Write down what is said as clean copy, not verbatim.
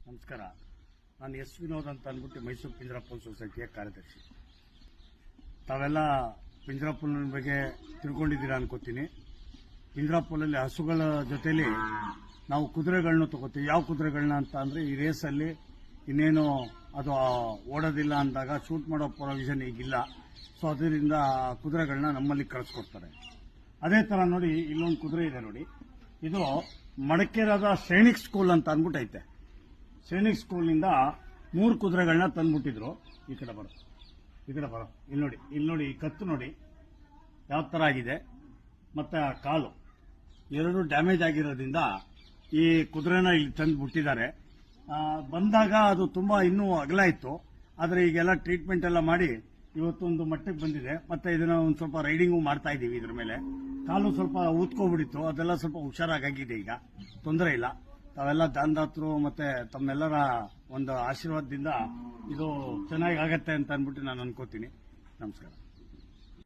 ನಮಸ್ಕಾರ. ನಾನು ಎಸ್ ವಿನೋದ್ ಅಂತ ಅಂದ್ಬಿಟ್ಟು ಮೈಸೂರು ಪಿಂಜರಾಪುಲ್ ಸೊಸೈಟಿಯ ಕಾರ್ಯದರ್ಶಿ. ತಾವೆಲ್ಲ ಪಿಂಜರಾಪುಲ್ ಬಗ್ಗೆ ತಿಳ್ಕೊಂಡಿದ್ದೀರಾ ಅನ್ಕೋತೀನಿ. ಪಿಂಜರಾಪುಲಲ್ಲಿ ಹಸುಗಳ ಜೊತೆಲಿ ನಾವು ಕುದುರೆಗಳನ್ನ ತಗೋತೀವಿ. ಯಾವ ಕುದುರೆಗಳನ್ನ ಅಂತ ಅಂದ್ರೆ ಈ ರೇಸಲ್ಲಿ ಇನ್ನೇನು ಅದು ಓಡೋದಿಲ್ಲ ಅಂದಾಗ ಶೂಟ್ ಮಾಡೋ ಪ್ರೊವಿಷನ್ ಈಗಿಲ್ಲ. ಸೊ ಅದರಿಂದ ಕುದುರೆಗಳನ್ನ ನಮ್ಮಲ್ಲಿ ಕಳಿಸ್ಕೊಡ್ತಾರೆ. ಅದೇ ತರ ನೋಡಿ, ಇಲ್ಲೊಂದು ಕುದುರೆ ಇದೆ ನೋಡಿ. ಇದು ಮಡಕೇರದ ಸೈನಿಕ್ ಸ್ಕೂಲ್ ಅಂತ ಅಂದ್ಬಿಟ್ಟು ಐತೆ. ಸೈನಿಕ್ ಸ್ಕೂಲ್ನಿಂದ 3 ಕುದುರೆಗಳನ್ನ ತಂದ್ಬಿಟ್ಟಿದ್ರು. ಈ ಕಡೆ ಬರೋ ಇಲ್ಲಿ ನೋಡಿ ಈ ಕತ್ತು ನೋಡಿ ಯಾವ ತರ ಆಗಿದೆ, ಮತ್ತೆ ಆ ಕಾಲು ಎರಡು ಡ್ಯಾಮೇಜ್ ಆಗಿರೋದ್ರಿಂದ ಈ ಕುದುರೆನ ಇಲ್ಲಿ ತಂದು ಬಿಟ್ಟಿದ್ದಾರೆ. ಬಂದಾಗ ಅದು ತುಂಬಾ ಇನ್ನೂ ಅಗಲ ಇತ್ತು. ಆದ್ರೆ ಈಗೆಲ್ಲ ಟ್ರೀಟ್ಮೆಂಟ್ ಎಲ್ಲ ಮಾಡಿ ಇವತ್ತೊಂದು ಮಟ್ಟಕ್ಕೆ ಬಂದಿದೆ. ಮತ್ತೆ ಇದನ್ನ ಒಂದು ಸ್ವಲ್ಪ ರೈಡಿಂಗು ಮಾಡ್ತಾ ಇದೀವಿ. ಇದ್ರ ಮೇಲೆ ಕಾಲು ಸ್ವಲ್ಪ ಊದ್ಕೋಬಿಟ್ಟಿತ್ತು, ಅದೆಲ್ಲ ಸ್ವಲ್ಪ ಹುಷಾರಾಗಿದೆ. ಈಗ ತೊಂದರೆ ಇಲ್ಲ. ತಾವೆಲ್ಲ ದಾನದಾತರು ಮತ್ತೆ ತಮ್ಮೆಲ್ಲರ ಒಂದು ಆಶೀರ್ವಾದದಿಂದ ಇದು ಚೆನ್ನಾಗಿ ಆಗತ್ತೆ ಅಂತ ಅಂದ್ಬಿಟ್ಟು ನಾನು ಅನ್ಕೋತೀನಿ. ನಮಸ್ಕಾರ.